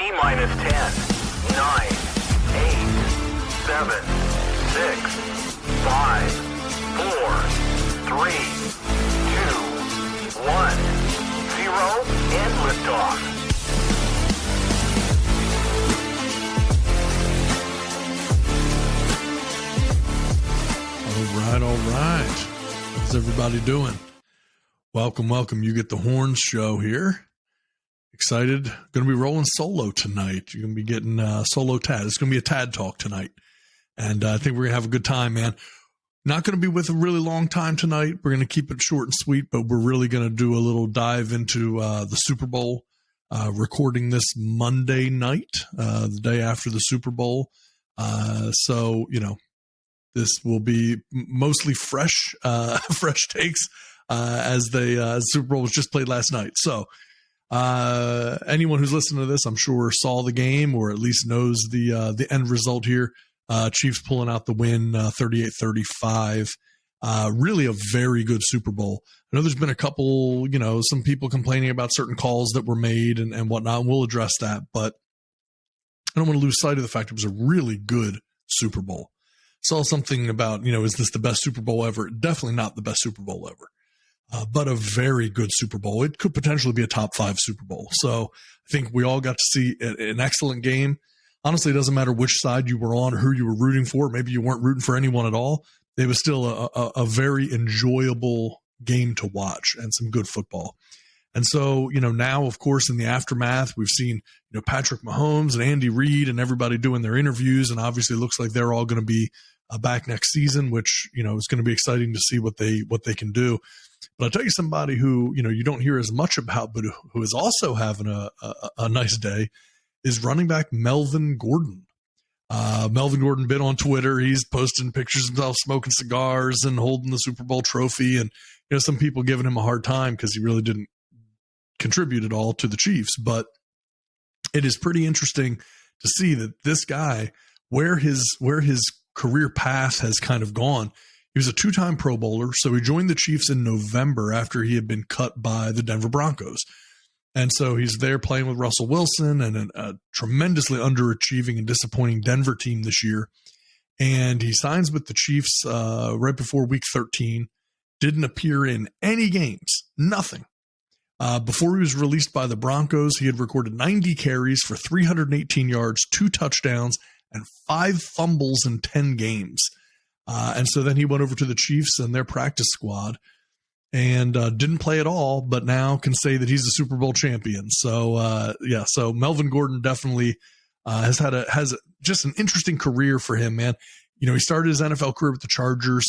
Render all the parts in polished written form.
T-minus 10, 9, 8, 7, 6, 5, 4, 3, 2, 1, 0, and liftoff. All right. How's everybody doing? Welcome. You get the Horns show here. Excited. Going to be rolling solo tonight. You're going to be getting solo Tad. It's going to be a Tad talk tonight. And I think we're going to have a good time, man. Not going to be with a really long time tonight. We're going to keep it short and sweet, but we're really going to do a little dive into the Super Bowl. Recording this Monday night, the day after the Super Bowl. So, you know, this will be mostly fresh takes as the Super Bowl was just played last night. So anyone who's listening to this, I'm sure saw the game or at least knows the end result here. Chiefs pulling out the win, 38-35. Really a very good Super Bowl. I know there's been a couple, you know, some people complaining about certain calls that were made and whatnot, and we'll address that. But I don't want to lose sight of the fact it was a really good Super Bowl. Saw something about, you know, is this the best Super Bowl ever? Definitely not the best Super Bowl ever, but a very good Super Bowl. It could potentially be a top 5 Super Bowl. So I think we all got to see an excellent game. Honestly, it doesn't matter which side you were on or who you were rooting for. Maybe you weren't rooting for anyone at all. It was still a very enjoyable game to watch and some good football. And so, you know, now, of course, in the aftermath, we've seen, you know, Patrick Mahomes and Andy Reid and everybody doing their interviews. And obviously it looks like they're all going to be back next season, which, you know, is going to be exciting to see what they can do. But I'll tell you somebody who, you know, you don't hear as much about, but who is also having a nice day is running back Melvin Gordon. Melvin Gordon been on Twitter. He's posting pictures of himself smoking cigars and holding the Super Bowl trophy. And, you know, some people giving him a hard time because he really didn't contribute at all to the Chiefs. But it is pretty interesting to see that this guy, where his career path has kind of gone. He was a 2-time Pro Bowler. So he joined the Chiefs in November after he had been cut by the Denver Broncos. And so he's there playing with Russell Wilson and a tremendously underachieving and disappointing Denver team this year. And he signs with the Chiefs right before week 13. Didn't appear in any games. Nothing. Before he was released by the Broncos, he had recorded 90 carries for 318 yards, 2 touchdowns, and 5 fumbles in 10 games. And so then he went over to the Chiefs and their practice squad. And didn't play at all, but now can say that he's a Super Bowl champion. So so Melvin Gordon definitely has just an interesting career for him, man. You know, he started his NFL career with the Chargers.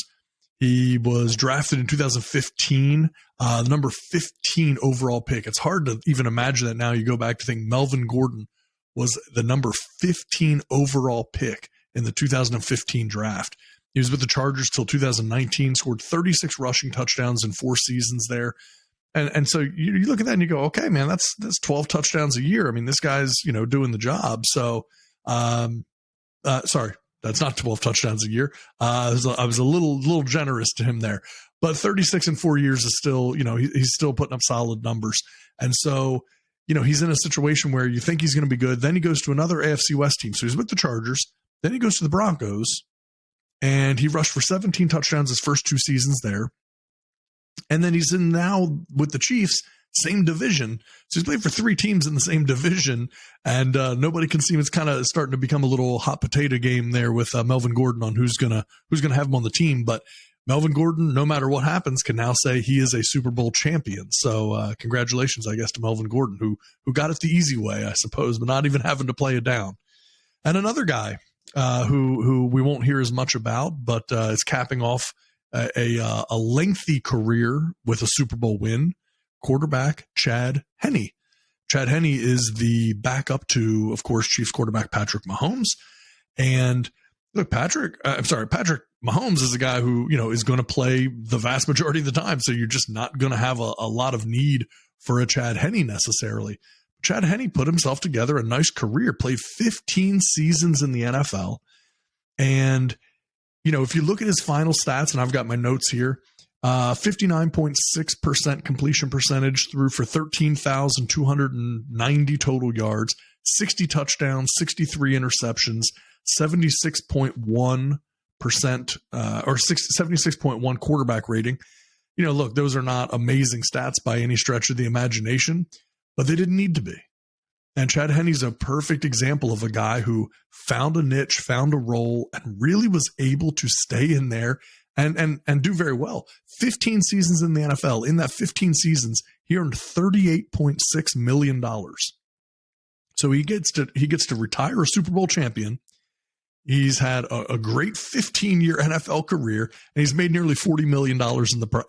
He was drafted in 2015, the number 15 overall pick. It's hard to even imagine that now. You go back to think Melvin Gordon was the number 15 overall pick in the 2015 draft. He was with the Chargers till 2019, scored 36 rushing touchdowns in 4 seasons there. And so you look at that and you go, okay, man, that's 12 touchdowns a year. I mean, this guy's, you know, doing the job. So, sorry, that's not 12 touchdowns a year. I was a little generous to him there, but 36 in 4 years is still, you know, he's still putting up solid numbers. And so, you know, he's in a situation where you think he's going to be good. Then he goes to another AFC West team. So he's with the Chargers. Then he goes to the Broncos. And he rushed for 17 touchdowns his first 2 seasons there. And then he's in now with the Chiefs, same division. So he's played for 3 teams in the same division. And nobody can see him. It's kind of starting to become a little hot potato game there with Melvin Gordon on who's gonna have him on the team. But Melvin Gordon, no matter what happens, can now say he is a Super Bowl champion. So congratulations, I guess, to Melvin Gordon, who got it the easy way, I suppose, but not even having to play it down. And another guy who we won't hear as much about, but is capping off a lengthy career with a Super Bowl win, quarterback Chad Henne. Chad Henne is the backup to, of course, Chiefs quarterback Patrick Mahomes. And look, Patrick Mahomes is a guy who, you know, is going to play the vast majority of the time. So you're just not going to have a lot of need for a Chad Henne necessarily. Chad Henne put himself together a nice career, played 15 seasons in the NFL. And, you know, if you look at his final stats, and I've got my notes here, 59.6% completion percentage, threw for 13,290 total yards, 60 touchdowns, 63 interceptions, 76.1% or 76.1 quarterback rating. Look, those are not amazing stats by any stretch of the imagination, but they didn't need to be. And Chad Henne's a perfect example of a guy who found a niche, found a role, and really was able to stay in there and do very well. 15 seasons in the NFL. In that 15 seasons, he earned $38.6 million. So he gets to retire a Super Bowl champion. He's had a great 15-year NFL career, and he's made nearly $40 million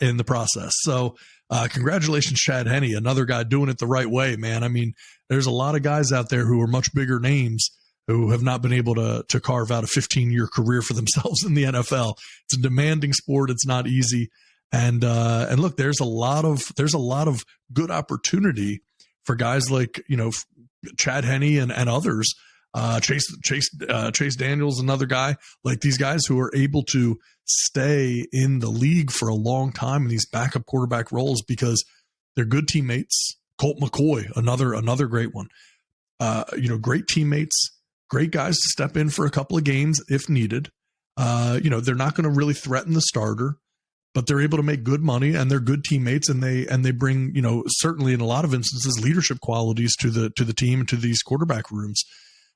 in the process. So congratulations, Chad Henne, another guy doing it the right way, man. I mean, there's a lot of guys out there who are much bigger names who have not been able to carve out a 15-year career for themselves in the NFL. It's a demanding sport. It's not easy. And look, there's a lot of good opportunity for guys like, Chad Henne and others. Chase Daniels, another guy, like these guys who are able to stay in the league for a long time in these backup quarterback roles because they're good teammates. Colt McCoy, another great one. Great teammates, great guys to step in for a couple of games if needed. They're not going to really threaten the starter, but they're able to make good money and they're good teammates and they bring, certainly in a lot of instances, leadership qualities to the team and to these quarterback rooms.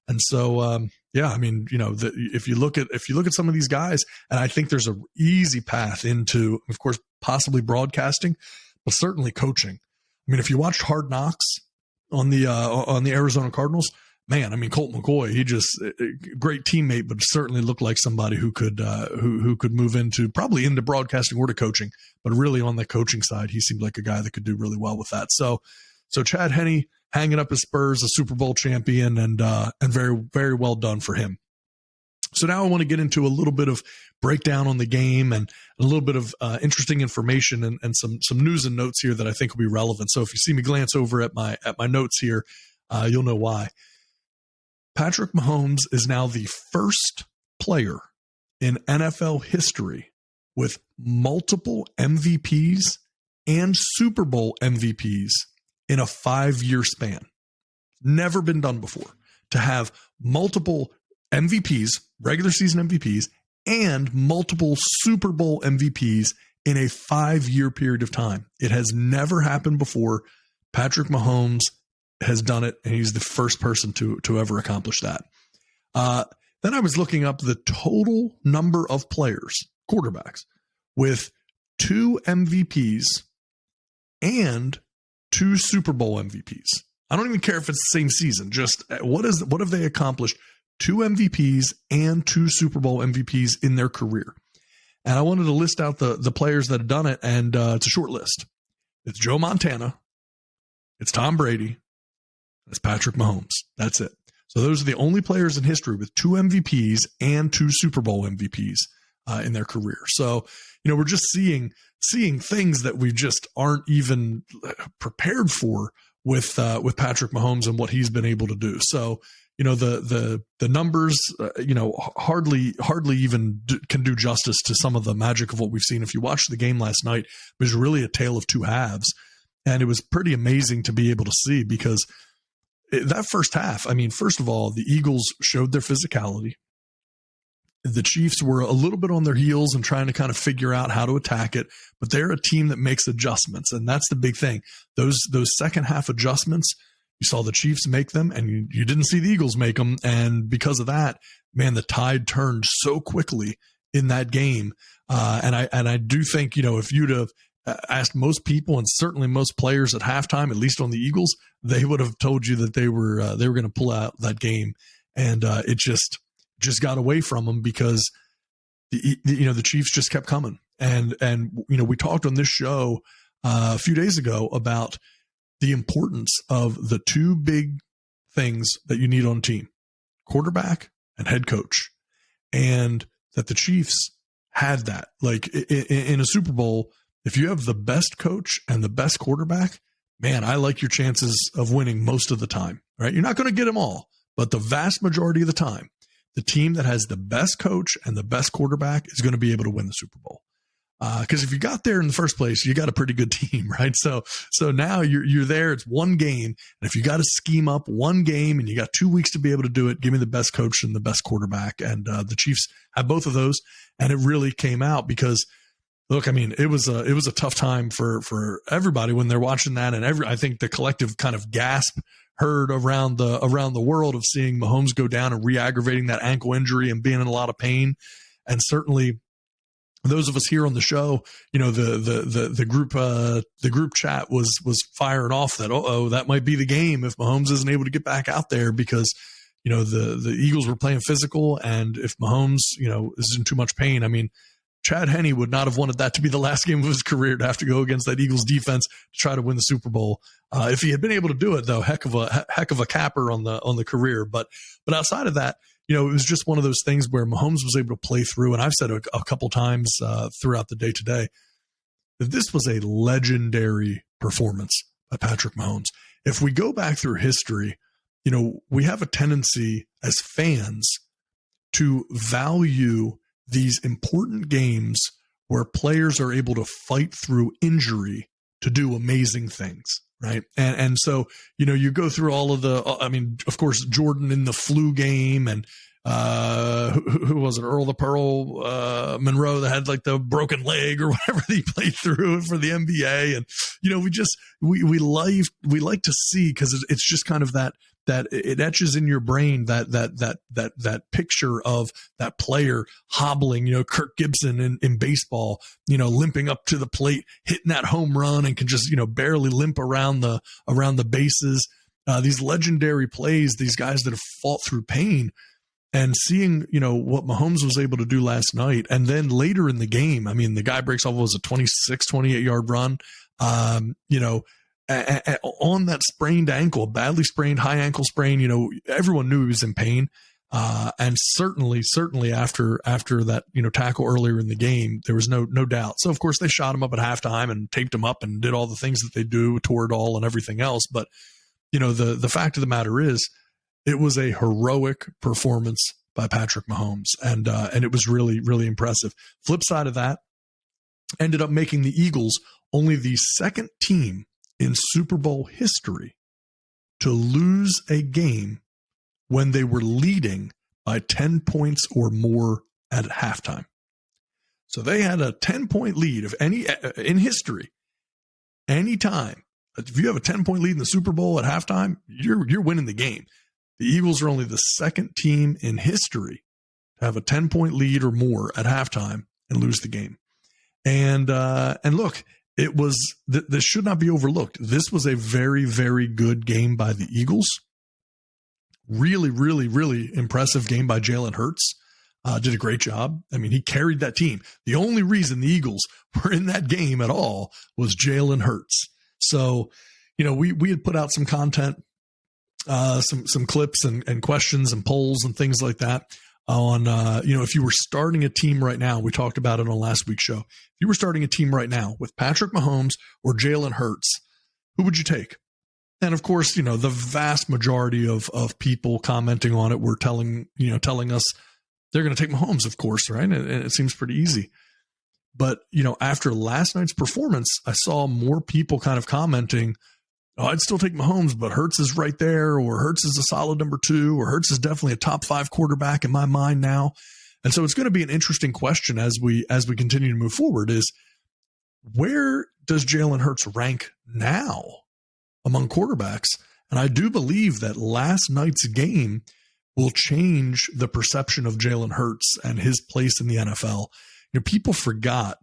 And so, if you look at some of these guys, and I think there's an easy path into, of course, possibly broadcasting, but certainly coaching. I mean, if you watched Hard Knocks on the Arizona Cardinals, man, I mean, Colt McCoy, he just great teammate, but certainly looked like somebody who could move into broadcasting or to coaching, but really on the coaching side, he seemed like a guy that could do really well with that. So Chad Henne hanging up his spurs, a Super Bowl champion, and very, very well done for him. So now I want to get into a little bit of breakdown on the game and a little bit of interesting information and some news and notes here that I think will be relevant. So if you see me glance over at my notes here, you'll know why. Patrick Mahomes is now the first player in NFL history with multiple MVPs and Super Bowl MVPs in a 5-year span. Never been done before to have multiple MVPs, regular season MVPs, and multiple Super Bowl MVPs in a 5-year period of time. It has never happened before. Patrick Mahomes has done it, and he's the first person to ever accomplish that. Then I was looking up the total number of players, quarterbacks, with 2 MVPs and 2 Super Bowl MVPs. I don't even care if it's the same season. Just what have they accomplished? 2 MVPs and 2 Super Bowl MVPs in their career. And I wanted to list out the players that have done it, and it's a short list. It's Joe Montana. It's Tom Brady. It's Patrick Mahomes. That's it. So those are the only players in history with 2 MVPs and 2 Super Bowl MVPs in their career. So, we're just seeing things that we just aren't even prepared for with Patrick Mahomes and what he's been able to do. So, the numbers, hardly even can do justice to some of the magic of what we've seen. If you watched the game last night, it was really a tale of 2 halves, and it was pretty amazing to be able to see because that first half, I mean, first of all, the Eagles showed their physicality. The Chiefs were a little bit on their heels and trying to kind of figure out how to attack it, but they're a team that makes adjustments, and that's the big thing. Those second half adjustments, you saw the Chiefs make them, and you didn't see the Eagles make them, and because of that, man, the tide turned so quickly in that game. And I do think, if you'd have asked most people and certainly most players at halftime, at least on the Eagles, they would have told you that they were going to pull out that game, and it just got away from them because the Chiefs just kept coming. And we talked on this show a few days ago about the importance of the 2 big things that you need on a team, quarterback and head coach, and that the Chiefs had that. Like in a Super Bowl, if you have the best coach and the best quarterback, man, I like your chances of winning most of the time, right? You're not going to get them all, but the vast majority of the time, the team that has the best coach and the best quarterback is going to be able to win the Super Bowl. Because if you got there in the first place, you got a pretty good team, right? So now you're there. It's one game, and if you got to scheme up one game, and you got 2 weeks to be able to do it, give me the best coach and the best quarterback. And the Chiefs have both of those, and it really came out because, look, I mean, it was a tough time for everybody when they're watching that, and I think the collective kind of gasp heard around the world of seeing Mahomes go down and re-aggravating that ankle injury and being in a lot of pain, and certainly. Those of us here on the show, the group chat was firing off that that might be the game if Mahomes isn't able to get back out there because the Eagles were playing physical, and if Mahomes is in too much pain, I mean, Chad Henne would not have wanted that to be the last game of his career to have to go against that Eagles defense to try to win the Super Bowl. If he had been able to do it, though, heck of a capper on the career. But outside of that. It was just one of those things where Mahomes was able to play through. And I've said a couple times throughout the day today that this was a legendary performance by Patrick Mahomes. If we go back through history, we have a tendency as fans to value these important games where players are able to fight through injury to do amazing things. Right. And so, you go through all of of course, Jordan in the flu game and who was it? Earl the Pearl Monroe that had like the broken leg or whatever that he played through for the NBA. And, we like to see because it's just kind of that it etches in your brain that picture of that player hobbling, Kirk Gibson in baseball, limping up to the plate, hitting that home run and can just, barely limp around the bases. These legendary plays, these guys that have fought through pain, and seeing, what Mahomes was able to do last night. And then later in the game, I mean, the guy breaks off, was a 26, 28-yard run, on that sprained ankle, badly sprained, high ankle sprain, everyone knew he was in pain. And certainly after that, tackle earlier in the game, there was no doubt. So of course they shot him up at halftime and taped him up and did all the things that they do, tore it all and everything else. But, the fact of the matter is it was a heroic performance by Patrick Mahomes. And it was really, really impressive. Flip side of that, ended up making the Eagles only the second team in Super Bowl history to lose a game when they were leading by 10 points or more at halftime. So they had a 10-point lead in history. Anytime, if you have a 10-point lead in the Super Bowl at halftime, you're winning the game. The Eagles are only the second team in history to have a 10-point lead or more at halftime and lose the game. And look, it was this should not be overlooked. This was a very, very good game by the Eagles. Really, really, really impressive game by Jalen Hurts. Did a great job. I mean, he carried that team. The only reason the Eagles were in that game at all was Jalen Hurts. So, we had put out some content, some clips and questions and polls and things like that on, if you were starting a team right now, we talked about it on last week's show. If you were starting a team right now with Patrick Mahomes or Jalen Hurts, who would you take? And of course, the vast majority of people commenting on it were telling us they're going to take Mahomes, of course, right? And it seems pretty easy. But, after last night's performance, I saw more people kind of commenting, oh, I'd still take Mahomes, but Hurts is right there, or Hurts is a solid number 2, or Hurts is definitely a top 5 quarterback in my mind now. And so it's going to be an interesting question as we continue to move forward is, where does Jalen Hurts rank now among quarterbacks? And I do believe that last night's game will change the perception of Jalen Hurts and his place in the NFL. People forgot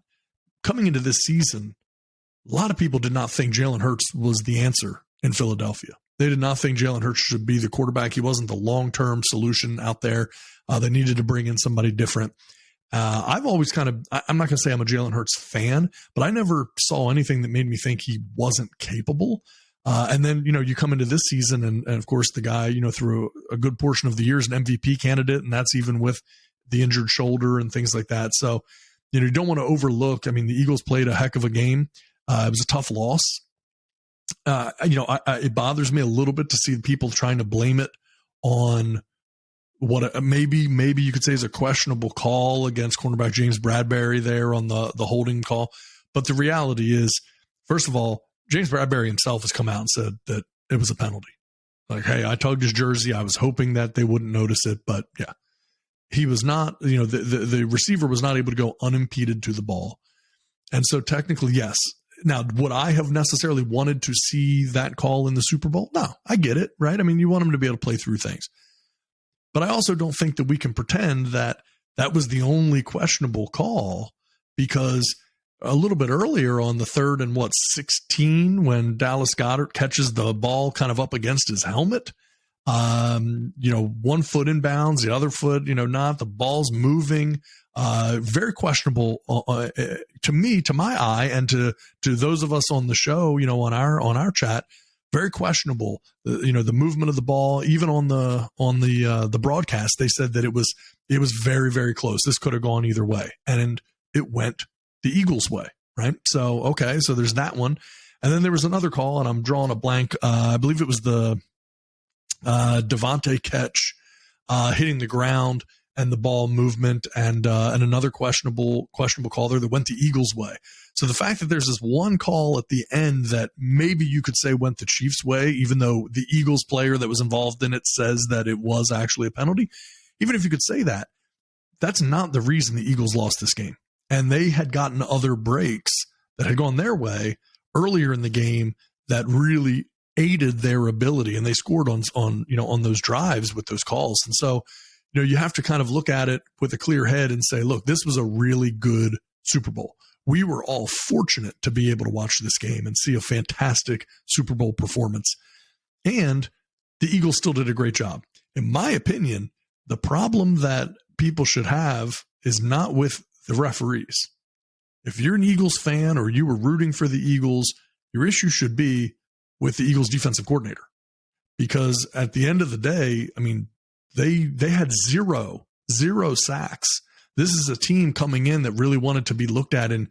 coming into this season, a lot of people did not think Jalen Hurts was the answer in Philadelphia. They did not think Jalen Hurts should be the quarterback. He wasn't the long-term solution out there. They needed to bring in somebody different. I've always I'm not going to say I'm a Jalen Hurts fan, but I never saw anything that made me think he wasn't capable. And then, you come into this season and of course the guy, through a good portion of the year is an MVP candidate, and that's even with the injured shoulder and things like that. So, you don't want to overlook. I mean, the Eagles played a heck of a game. It was a tough loss. It bothers me a little bit to see people trying to blame it on what maybe you could say is a questionable call against cornerback James Bradbury there on the holding call. But the reality is, first of all, James Bradbury himself has come out and said that it was a penalty. Like, hey, I tugged his jersey. I was hoping that they wouldn't notice it, but yeah, he was not, the receiver was not able to go unimpeded to the ball. And so technically, yes. Now, would I have necessarily wanted to see that call in the Super Bowl? No, I get it, right? I mean, you want him to be able to play through things. But I also don't think that we can pretend that that was the only questionable call, because a little bit earlier on the 3rd and 16, when Dallas Goedert catches the ball kind of up against his helmet, 1 foot in bounds, the other foot, not, the ball's moving, very questionable to me, to my eye, and to those of us on the show, on our chat, very questionable. The movement of the ball, even on the broadcast, they said that it was very, very close. This could have gone either way, and it went the Eagles' way, right? So, okay, so there's that one. And then there was another call, and I'm drawing a blank. I believe it was the Devontae catch hitting the ground and the ball movement, and another questionable call there that went the Eagles' way. So the fact that there's this one call at the end that maybe you could say went the Chiefs' way, even though the Eagles player that was involved in it says that it was actually a penalty, even if you could say that, that's not the reason the Eagles lost this game. And they had gotten other breaks that had gone their way earlier in the game that really aided their ability, and they scored on those drives with those calls. And so, you have to kind of look at it with a clear head and say, look, this was a really good Super Bowl. We were all fortunate to be able to watch this game and see a fantastic Super Bowl performance. And the Eagles still did a great job. In my opinion, the problem that people should have is not with the referees. If you're an Eagles fan or you were rooting for the Eagles, your issue should be with the Eagles defensive coordinator. Because at the end of the day, I mean, they had zero sacks. This is a team coming in that really wanted to be looked at in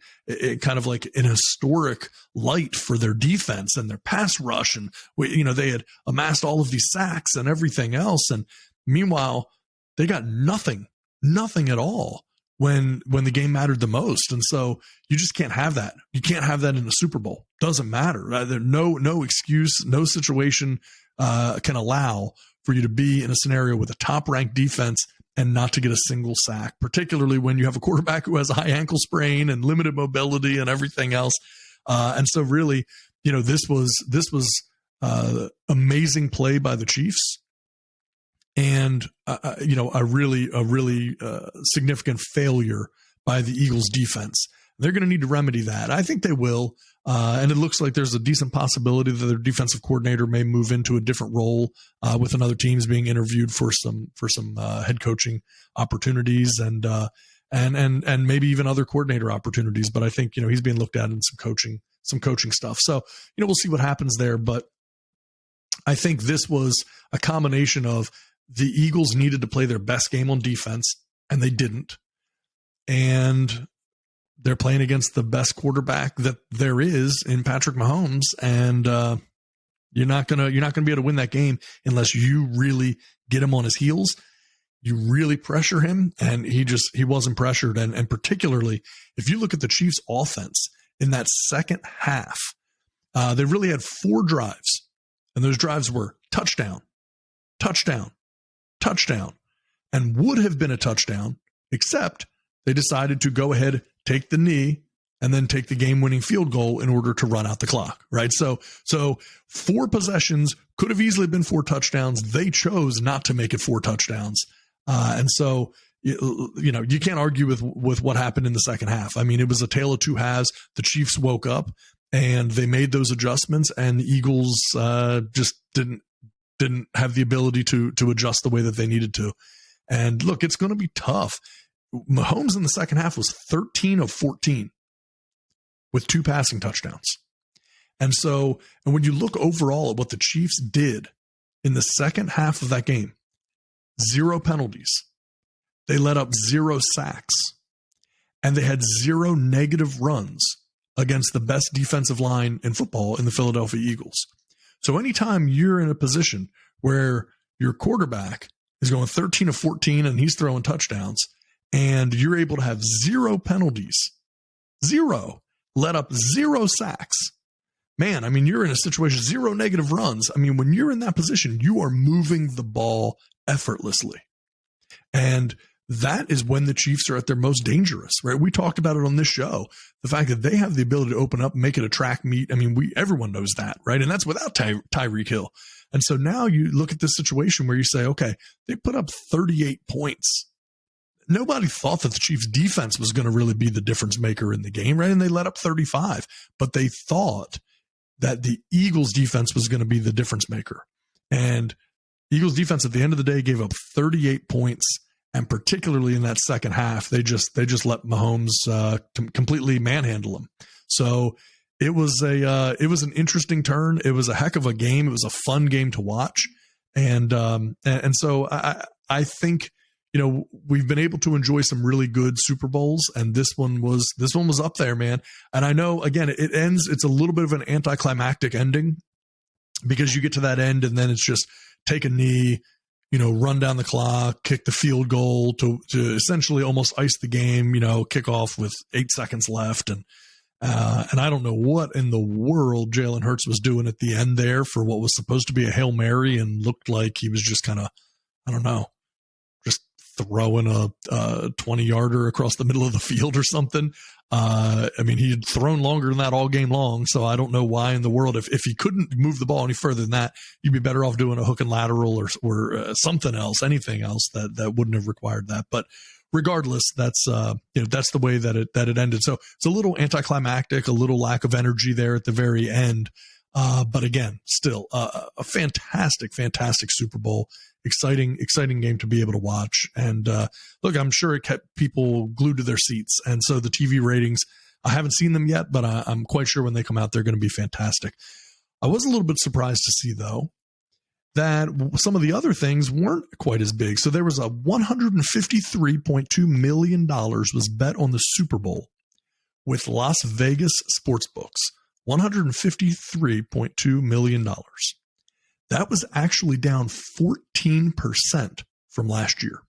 kind of like an historic light for their defense and their pass rush. And, they had amassed all of these sacks and everything else. And meanwhile, they got nothing at all when the game mattered the most. And so you just can't have that. You can't have that in a Super Bowl. Doesn't matter. There's no excuse, no situation can allow for you to be in a scenario with a top-ranked defense and not to get a single sack, particularly when you have a quarterback who has a high ankle sprain and limited mobility and everything else. And so really, this was amazing play by the Chiefs, and a really significant failure by the Eagles defense. They're going to need to remedy that. I think they will. And it looks like there's a decent possibility that their defensive coordinator may move into a different role with another teams being interviewed for some head coaching opportunities and maybe even other coordinator opportunities. But I think, he's being looked at in some coaching stuff. So, we'll see what happens there. But I think this was a combination of the Eagles needed to play their best game on defense, and they didn't. And they're playing against the best quarterback that there is in Patrick Mahomes, and you're not gonna be able to win that game unless you really get him on his heels. You really pressure him, and he wasn't pressured. And particularly, if you look at the Chiefs' offense in that second half, they really had 4 drives, and those drives were touchdown, touchdown, touchdown, and would have been a touchdown, except they decided to go ahead, take the knee, and then take the game-winning field goal in order to run out the clock, right? So 4 possessions could have easily been 4 touchdowns. They chose not to make it 4 touchdowns. And so, you can't argue with what happened in the second half. I mean, it was a tale of 2 halves. The Chiefs woke up, and they made those adjustments, and the Eagles just didn't have the ability to adjust the way that they needed to. And look, it's going to be tough. Mahomes in the second half was 13 of 14 with 2 passing touchdowns. And when you look overall at what the Chiefs did in the second half of that game, 0 penalties. They let up 0 sacks, and they had 0 negative runs against the best defensive line in football in the Philadelphia Eagles. So anytime you're in a position where your quarterback is going 13 of 14 and he's throwing touchdowns, and you're able to have 0 penalties, 0, let up 0 sacks. Man, I mean, you're in a situation, 0 negative runs. I mean, when you're in that position, you are moving the ball effortlessly. And that is when the Chiefs are at their most dangerous, right? We talked about it on this show. The fact that they have the ability to open up, make it a track meet. I mean, everyone knows that, right? And that's without Tyreek Hill. And so now you look at this situation where you say, okay, they put up 38 points. Nobody thought that the Chiefs defense was going to really be the difference maker in the game, right? And they let up 35, but they thought that the Eagles defense was going to be the difference maker. And Eagles defense at the end of the day gave up 38 points. And particularly in that second half, they just let Mahomes completely manhandle him. So it was an interesting turn. It was a heck of a game. It was a fun game to watch, and so I think, you know, we've been able to enjoy some really good Super Bowls, and this one was up there, man. And I know, again, it ends. It's a little bit of an anticlimactic ending because you get to that end and then it's just take a knee, you know, run down the clock, kick the field goal to essentially almost ice the game, you know, kick off with 8 seconds left. And I don't know what in the world Jalen Hurts was doing at the end there for what was supposed to be a Hail Mary and looked like he was just kind of, I don't know, just throwing a 20-yarder across the middle of the field or something. I mean, he had thrown longer than that all game long, so I don't know why in the world. If he couldn't move the ball any further than that, you'd be better off doing a hook and lateral or something else, anything else that wouldn't have required that. But regardless, that's that's the way that it ended. So it's a little anticlimactic, a little lack of energy there at the very end. But again, still a fantastic Super Bowl. Exciting game to be able to watch. And look, I'm sure it kept people glued to their seats. And so the TV ratings, I haven't seen them yet, but I'm quite sure when they come out, they're going to be fantastic. I was a little bit surprised to see, though, that some of the other things weren't quite as big. So there was a $153.2 million was bet on the Super Bowl with Las Vegas sportsbooks. $153.2 million. That was actually down 14% from last year.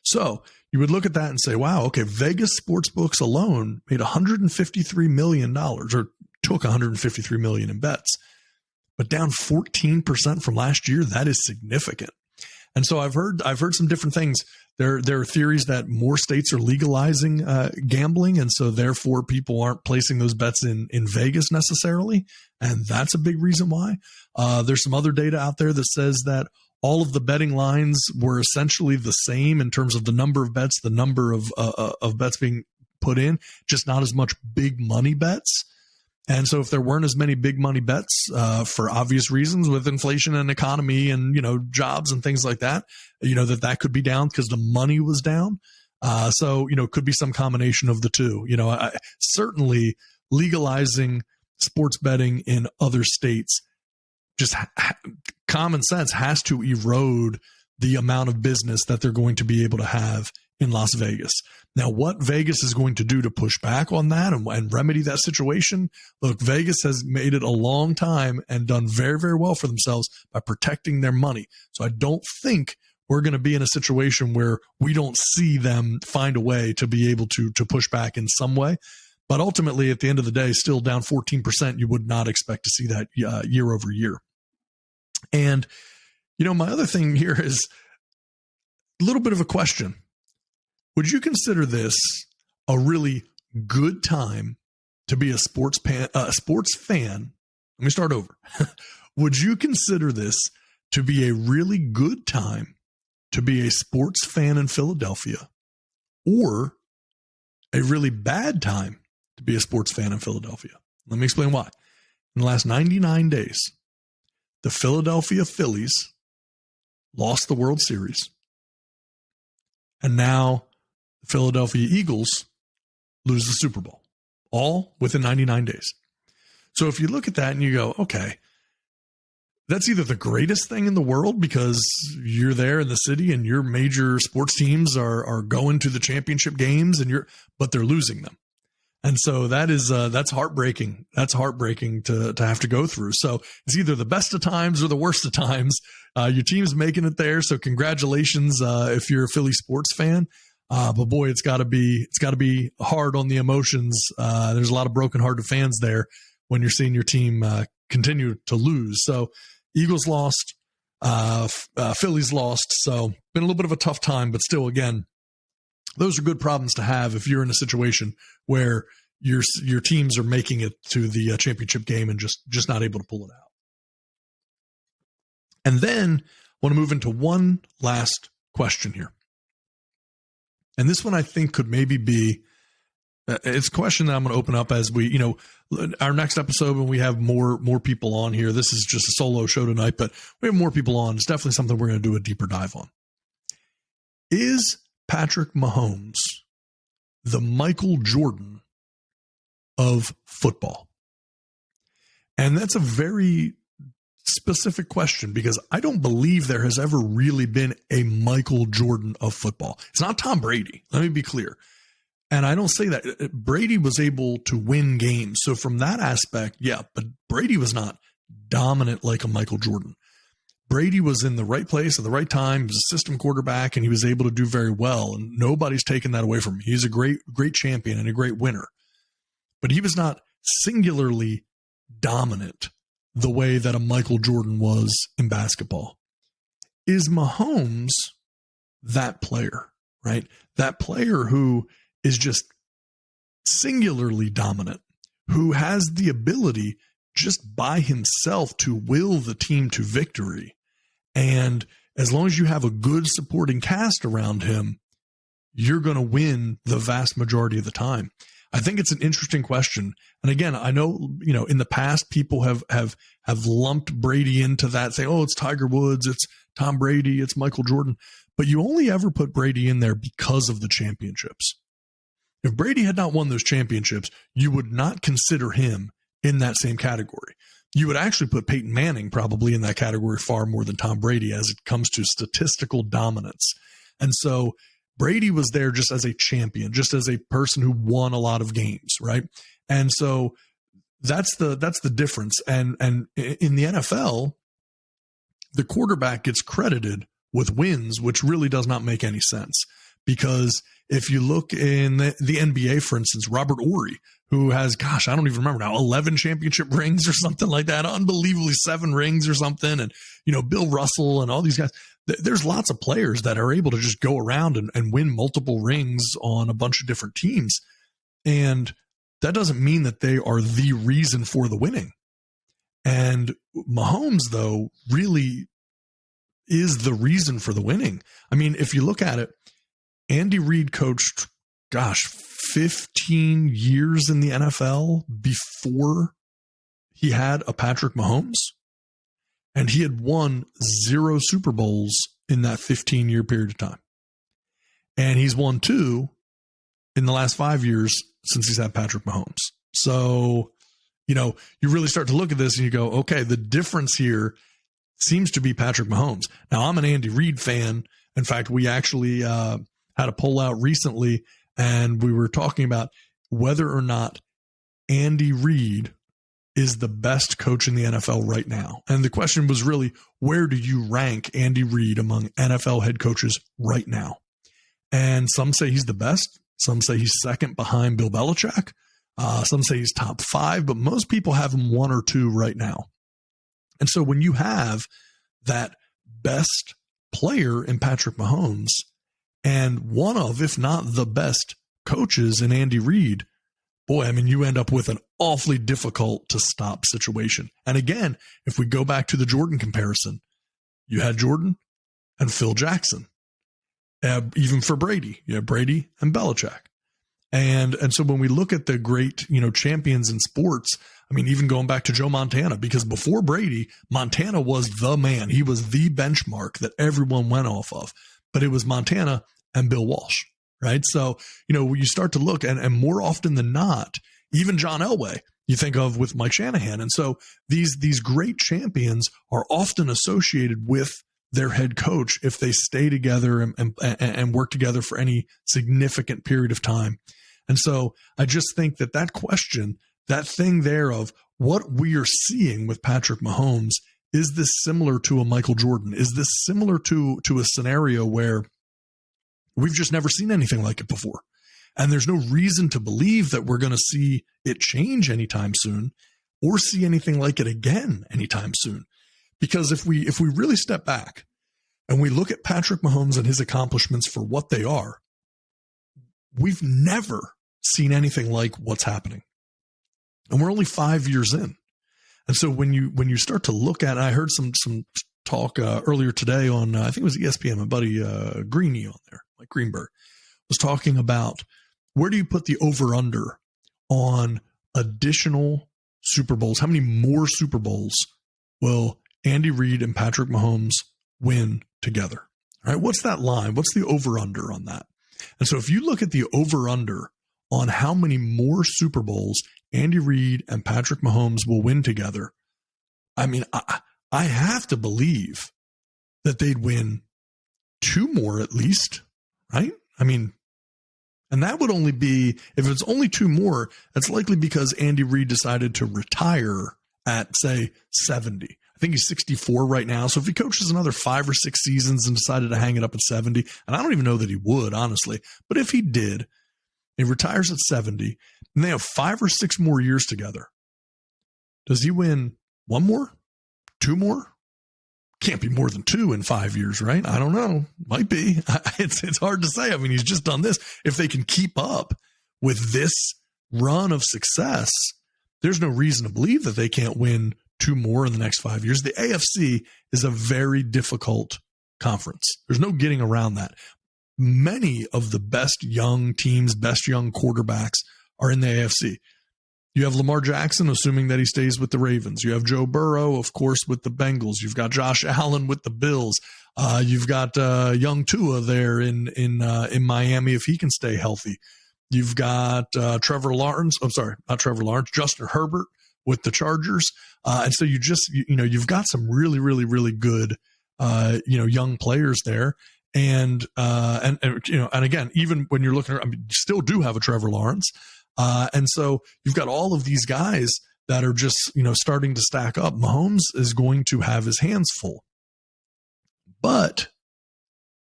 So you would look at that and say, wow, okay, Vegas sportsbooks alone made $153 million or took $153 million in bets, but down 14% from last year. That is significant. And so I've heard some different things. There are theories that more states are legalizing gambling, and so therefore people aren't placing those bets in Vegas necessarily, and that's a big reason why. There's some other data out there that says that all of the betting lines were essentially the same in terms of the number of bets, the number of bets being put in, just not as much big money bets. And so if there weren't as many big money bets for obvious reasons with inflation and economy and, you know, jobs and things like that, you know, that could be down because the money was down. So, you know, it could be some combination of the two. You know, certainly legalizing sports betting in other states, just common sense has to erode the amount of business that they're going to be able to have in Las Vegas. Now, what Vegas is going to do to push back on that and remedy that situation? Look, Vegas has made it a long time and done very, very well for themselves by protecting their money. So I don't think we're going to be in a situation where we don't see them find a way to be able to push back in some way. But ultimately, at the end of the day, still down 14%, you would not expect to see that year over year. And, you know, my other thing here is a little bit of a question. Would you consider this a really good time to be a sports fan? Let me start over. Would you consider this to be a really good time to be a sports fan in Philadelphia, or a really bad time to be a sports fan in Philadelphia? Let me explain why. In the last 99 days, the Philadelphia Phillies lost the World Series, and now the Philadelphia Eagles lose the Super Bowl, all within 99 days. So if you look at that and you go, okay, that's either the greatest thing in the world because you're there in the city and your major sports teams are going to the championship games but they're losing them. And so that's heartbreaking. That's heartbreaking to have to go through. So it's either the best of times or the worst of times. Your team's making it there. So congratulations, if you're a Philly sports fan. But boy, it's gotta be hard on the emotions. There's a lot of brokenhearted fans there when you're seeing your team, continue to lose. So Eagles lost, Phillies lost. So been a little bit of a tough time, but still, again, those are good problems to have if you're in a situation where your teams are making it to the championship game and just not able to pull it out. And then I want to move into one last question here. And this one I think could maybe be, it's a question that I'm going to open up as we, our next episode when we have more people on here. This is just a solo show tonight, but we have more people on. It's definitely something we're going to do a deeper dive on. Is Patrick Mahomes the Michael Jordan of football? And that's a very specific question because I don't believe there has ever really been a Michael Jordan of football. It's not Tom Brady. Let me be clear. And I don't say that. Brady was able to win games. So from that aspect, yeah, but Brady was not dominant like a Michael Jordan. Brady was in the right place at the right time. He was a system quarterback, and he was able to do very well. And nobody's taken that away from him. He's a great champion and a great winner. But he was not singularly dominant the way that a Michael Jordan was in basketball. Is Mahomes that player, right? That player who is just singularly dominant, who has the ability just by himself to will the team to victory. And as long as you have a good supporting cast around him, you're going to win the vast majority of the time. I think it's an interesting question. And again, I know, in the past, people have lumped Brady into that, saying, oh, it's Tiger Woods, it's Tom Brady, it's Michael Jordan. But you only ever put Brady in there because of the championships. If Brady had not won those championships, you would not consider him in that same category. You would actually put Peyton Manning probably in that category far more than Tom Brady as it comes to statistical dominance. And so Brady was there just as a champion, just as a person who won a lot of games, right? And so that's the difference. And in the NFL, the quarterback gets credited with wins, which really does not make any sense. Because if you look in the NBA, for instance, Robert Ory, who has, I don't even remember now, 11 championship rings or something like that, unbelievably 7 rings or something. And, Bill Russell and all these guys, there's lots of players that are able to just go around and win multiple rings on a bunch of different teams. And that doesn't mean that they are the reason for the winning. And Mahomes, though, really is the reason for the winning. I mean, if you look at it, Andy Reid coached, 15 years in the NFL before he had a Patrick Mahomes. And he had won 0 Super Bowls in that 15-year period of time. And he's won 2 in the last 5 years since he's had Patrick Mahomes. So, you really start to look at this and you go, okay, the difference here seems to be Patrick Mahomes. Now, I'm an Andy Reid fan. In fact, we actually had a poll out recently, and we were talking about whether or not Andy Reid is the best coach in the NFL right now. And the question was really, where do you rank Andy Reid among NFL head coaches right now? And some say he's the best. Some say he's second behind Bill Belichick. Some say he's top 5, but most people have him 1 or 2 right now. And so when you have that best player in Patrick Mahomes and one of, if not the best coaches in Andy Reid, boy, I mean, you end up with an awfully difficult to stop situation. And again, if we go back to the Jordan comparison, you had Jordan and Phil Jackson. Even for Brady, you had Brady and Belichick. And so when we look at the great, champions in sports, I mean, even going back to Joe Montana, because before Brady, Montana was the man. He was the benchmark that everyone went off of. But it was Montana and Bill Walsh, right? So, you start to look, and more often than not, even John Elway, you think of with Mike Shanahan. And so these great champions are often associated with their head coach if they stay together and work together for any significant period of time. And so I just think that question, that thing there of what we are seeing with Patrick Mahomes, is this similar to a Michael Jordan? Is this similar to a scenario where we've just never seen anything like it before? And there's no reason to believe that we're going to see it change anytime soon or see anything like it again anytime soon. Because if we really step back and we look at Patrick Mahomes and his accomplishments for what they are, we've never seen anything like what's happening. And we're only 5 years in. And so when you start to look at, I heard some talk earlier today on, I think it was ESPN, my buddy Greeny on there, Mike Greenberg, was talking about where do you put the over-under on additional Super Bowls? How many more Super Bowls will Andy Reid and Patrick Mahomes win together? All right, what's that line? What's the over-under on that? And so if you look at the over-under on how many more Super Bowls Andy Reid and Patrick Mahomes will win together, I mean, I have to believe that they'd win 2 more at least, right? I mean, and that would only be, if it's only 2 more, that's likely because Andy Reid decided to retire at, say, 70. I think he's 64 right now. So if he coaches another 5 or 6 seasons and decided to hang it up at 70, and I don't even know that he would, honestly, but if he did, he retires at 70, and they have 5 or 6 more years together. Does he win 1 more? 2 more? Can't be more than 2 in 5 years, right? I don't know. Might be. It's hard to say. I mean, he's just done this. If they can keep up with this run of success, there's no reason to believe that they can't win 2 more in the next 5 years. The AFC is a very difficult conference. There's no getting around that. Many of the best young teams, best young quarterbacks are in the AFC. You have Lamar Jackson, assuming that he stays with the Ravens. You have Joe Burrow, of course, with the Bengals. You've got Josh Allen with the Bills. You've got young Tua there in Miami if he can stay healthy. You've got Trevor Lawrence. I'm sorry, not Trevor Lawrence. Justin Herbert with the Chargers. And so you've got some really, really, really good young players there. And again, even when you're looking, I mean, you still do have a Trevor Lawrence. And so you've got all of these guys that are just, starting to stack up. Mahomes is going to have his hands full, but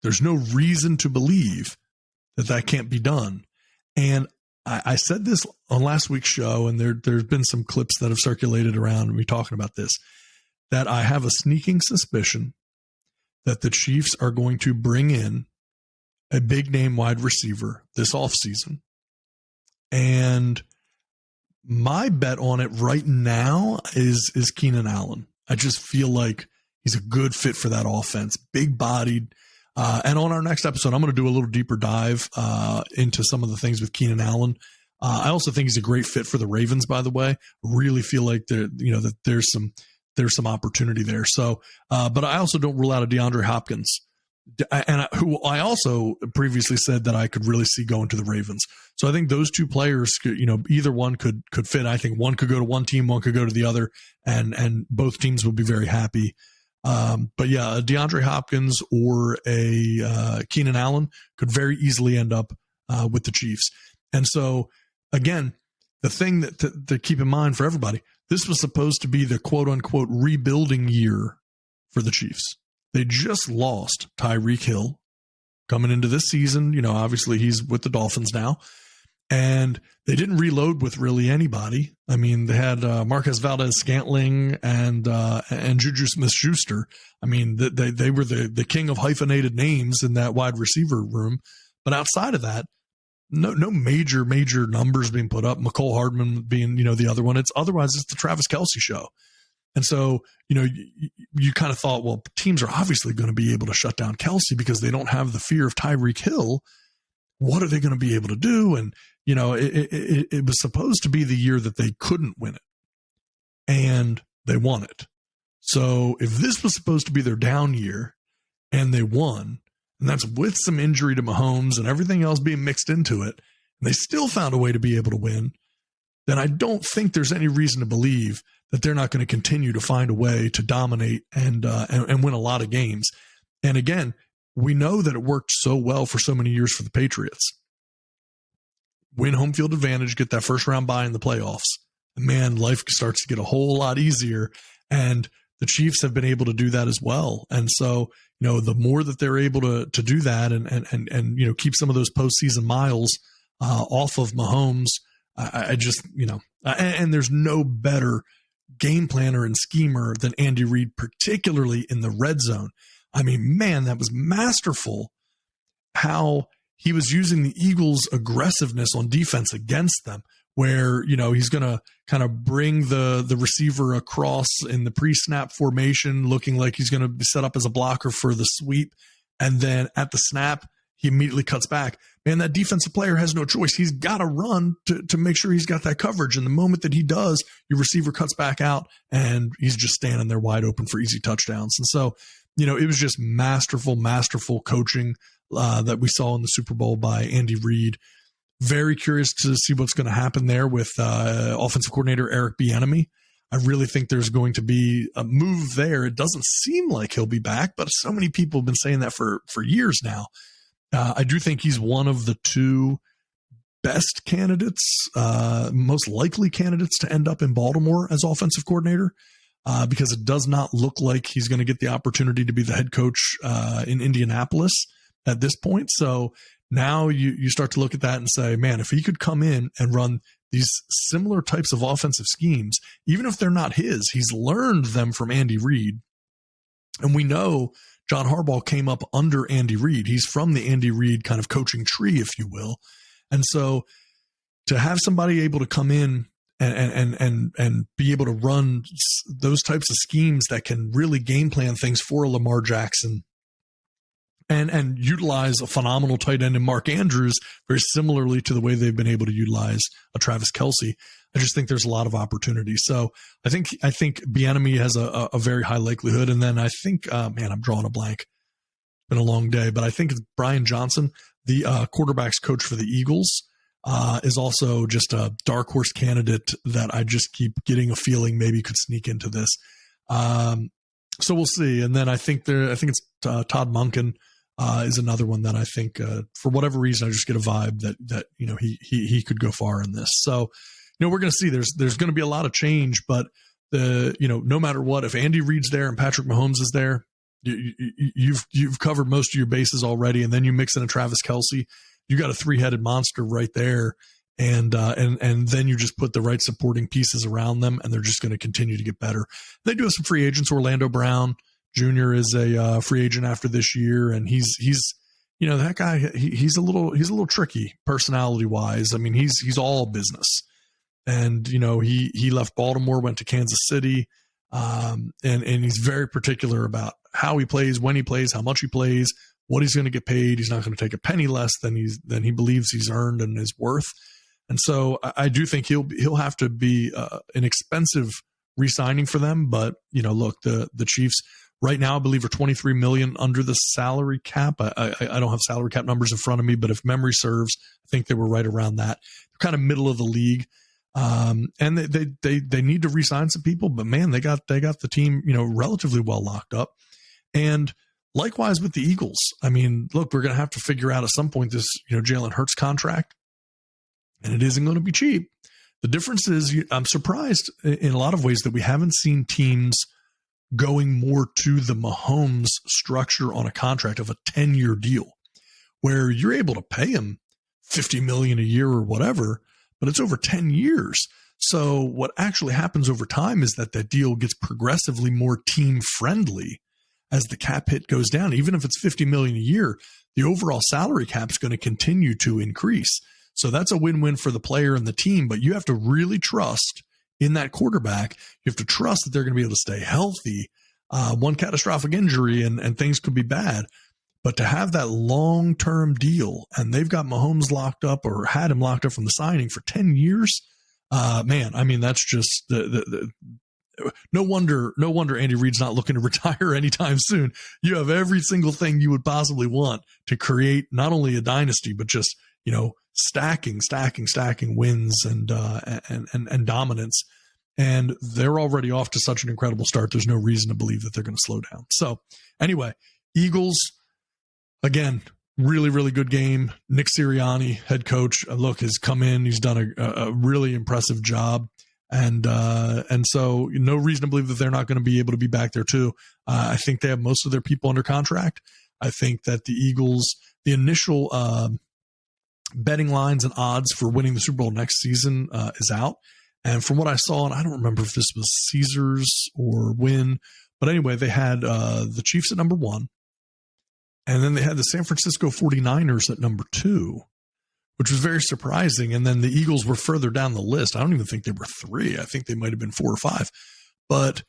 there's no reason to believe that can't be done. And I said this on last week's show, and there's been some clips that have circulated around me talking about this, that I have a sneaking suspicion that the Chiefs are going to bring in a big name wide receiver this offseason. And my bet on it right now is Keenan Allen. I just feel like he's a good fit for that offense, big bodied. And on our next episode, I'm going to do a little deeper dive into some of the things with Keenan Allen. I also think he's a great fit for the Ravens, by the way. Really feel like that there's some opportunity there. So, but I also don't rule out a DeAndre Hopkins, who I also previously said that I could really see going to the Ravens. So I think those 2 players could, either one could fit. I think one could go to one team, one could go to the other, and both teams would be very happy. But yeah, a DeAndre Hopkins or a Keenan Allen could very easily end up with the Chiefs. And so again, the thing that to keep in mind for everybody, this was supposed to be the quote unquote rebuilding year for the Chiefs. They just lost Tyreek Hill coming into this season. Obviously he's with the Dolphins now, and they didn't reload with really anybody. I mean, they had Marquez Valdez-Scantling and Juju Smith-Schuster. I mean, they were the king of hyphenated names in that wide receiver room. But outside of that, no major numbers being put up. McCole Hardman being, the other one. Otherwise it's the Travis Kelce show. And so, you kind of thought, well, teams are obviously going to be able to shut down Kelce because they don't have the fear of Tyreek Hill. What are they going to be able to do? And, it was supposed to be the year that they couldn't win it, and they won it. So if this was supposed to be their down year and they won, and that's with some injury to Mahomes and everything else being mixed into it, and they still found a way to be able to win, then I don't think there's any reason to believe that they're not going to continue to find a way to dominate and win a lot of games. And again, we know that it worked so well for so many years for the Patriots. win home field advantage, get that first round bye in the playoffs. And man, life starts to get a whole lot easier. And the Chiefs have been able to do that as well. And so, the more that they're able to do that and keep some of those postseason miles off of Mahomes, I just, and there's no better game planner and schemer than Andy Reid, particularly in the red zone. I mean, man, that was masterful how he was using the Eagles' aggressiveness on defense against them, where, he's going to kind of bring the receiver across in the pre-snap formation, looking like he's going to be set up as a blocker for the sweep. And then at the snap, he immediately cuts back. Man, that defensive player has no choice. He's got to run to make sure he's got that coverage. And the moment that he does, your receiver cuts back out and he's just standing there wide open for easy touchdowns. And so, it was just masterful coaching that we saw in the Super Bowl by Andy Reid. Very curious to see what's going to happen there with offensive coordinator Eric Bieniemy. I really think there's going to be a move there. It doesn't seem like he'll be back, but so many people have been saying that for years now. I do think he's one of the two best candidates, most likely candidates to end up in Baltimore as offensive coordinator, because it does not look like he's going to get the opportunity to be the head coach in Indianapolis at this point. So now you start to look at that and say, man, if he could come in and run these similar types of offensive schemes, even if they're not his, he's learned them from Andy Reid. And we know John Harbaugh came up under Andy Reid. He's from the Andy Reid kind of coaching tree, if you will. And so to have somebody able to come in and be able to run those types of schemes that can really game plan things for Lamar Jackson and utilize a phenomenal tight end in Mark Andrews, very similarly to the way they've been able to utilize a Travis Kelce. I just think there's a lot of opportunity. So I think Bieniemy has a very high likelihood. And then I think, I'm drawing a blank. It's been a long day, but I think it's Brian Johnson, the quarterbacks coach for the Eagles, is also just a dark horse candidate that I just keep getting a feeling maybe could sneak into this. So we'll see. And then I think it's Todd Monken is another one that I think for whatever reason I just get a vibe that he could go far in this. So we're going to see. There's going to be a lot of change, but no matter what, if Andy Reid's there and Patrick Mahomes is there, you've covered most of your bases already, and then you mix in a Travis Kelce, you got a three-headed monster right there, and then you just put the right supporting pieces around them, and they're just going to continue to get better. They do have some free agents. Orlando Brown Jr. is a free agent after this year, and he's that guy. He's a little tricky personality wise. I mean, he's all business. And, he left Baltimore, went to Kansas City, and he's very particular about how he plays, when he plays, how much he plays, what he's going to get paid. He's not going to take a penny less than he believes he's earned and is worth. And so I do think he'll have to be an expensive re-signing for them. But, look, the Chiefs right now, I believe, are $23 million under the salary cap. I don't have salary cap numbers in front of me, but if memory serves, I think they were right around that. They're kind of middle of the league. And they need to re-sign some people, but man, they got the team, relatively well locked up. And likewise with the Eagles. I mean, look, we're going to have to figure out at some point this, Jalen Hurts contract, and it isn't going to be cheap. The difference is I'm surprised in a lot of ways that we haven't seen teams going more to the Mahomes structure on a contract of a 10-year deal where you're able to pay him $50 million a year or whatever, but it's over 10 years. So what actually happens over time is that deal gets progressively more team friendly as the cap hit goes down. Even if it's $50 million a year, the overall salary cap is going to continue to increase. So that's a win-win for the player and the team, but you have to really trust in that quarterback. You have to trust that they're going to be able to stay healthy. One catastrophic injury and things could be bad. But to have that long-term deal, and they've got Mahomes locked up or had him locked up from the signing for 10 years, man, I mean, that's just no wonder Andy Reid's not looking to retire anytime soon. You have every single thing you would possibly want to create not only a dynasty, but just, stacking wins and dominance. And they're already off to such an incredible start. There's no reason to believe that they're going to slow down. So anyway, Eagles, again, Really, really good game. Nick Sirianni, head coach, look, has come in. He's done a really impressive job. And so no reason to believe that they're not going to be able to be back there too. I think they have most of their people under contract. I think that the Eagles, the initial betting lines and odds for winning the Super Bowl next season is out. And from what I saw, and I don't remember if this was Caesars or Wynn, but anyway, they had the Chiefs at number 1. And then they had the San Francisco 49ers at number 2, which was very surprising. And then the Eagles were further down the list. I don't even think they were 3. I think they might have been 4 or 5. But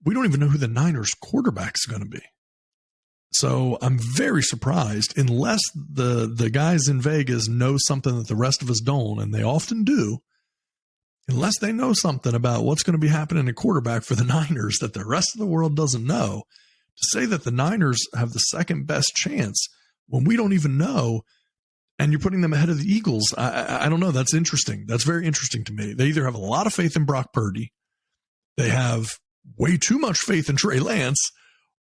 we don't even know who the Niners quarterback is going to be. So I'm very surprised, unless the guys in Vegas know something that the rest of us don't, and they often do, unless they know something about what's going to be happening at quarterback for the Niners that the rest of the world doesn't know. To say that the Niners have the second best chance when we don't even know, and you're putting them ahead of the Eagles, I don't know. That's interesting. That's very interesting to me. They either have a lot of faith in Brock Purdy, they have way too much faith in Trey Lance,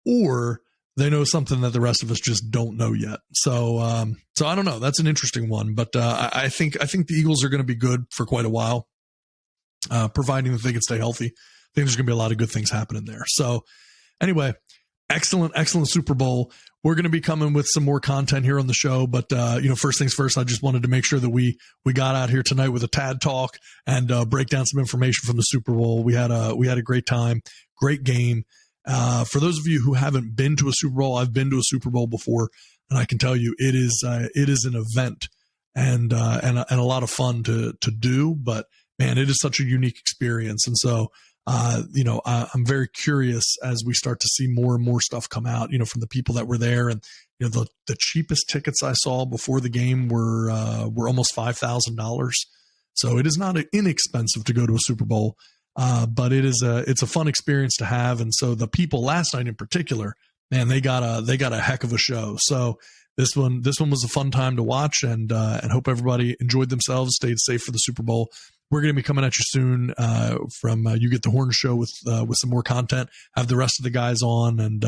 or they know something that the rest of us just don't know yet. So I don't know. That's an interesting one, but I think the Eagles are going to be good for quite a while, providing that they can stay healthy. I think there's going to be a lot of good things happening there. So anyway, excellent Super Bowl. We're going to be coming with some more content here on the show, but first things first, I just wanted to make sure that we got out here tonight with a Tad talk and break down some information from the Super Bowl. We had a great time, great game. For those of you who haven't been to a Super Bowl, I've been to a Super Bowl before, and I can tell you it is an event and a lot of fun to do. But man, it is such a unique experience, and so. I'm very curious as we start to see more and more stuff come out, from the people that were there. And, the cheapest tickets I saw before the game were almost $5,000. So it is not inexpensive to go to a Super Bowl, but it's a fun experience to have. And so the people last night in particular, man, they got a heck of a show. So this one was a fun time to watch, and hope everybody enjoyed themselves, stayed safe for the Super Bowl. We're going to be coming at you soon from You Get the Horn show with some more content. Have the rest of the guys on, and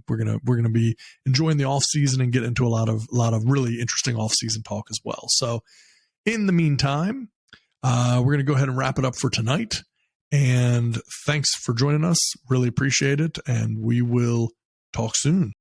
we're gonna be enjoying the off season and get into a lot of really interesting off season talk as well. So, in the meantime, we're going to go ahead and wrap it up for tonight. And thanks for joining us. Really appreciate it, and we will talk soon.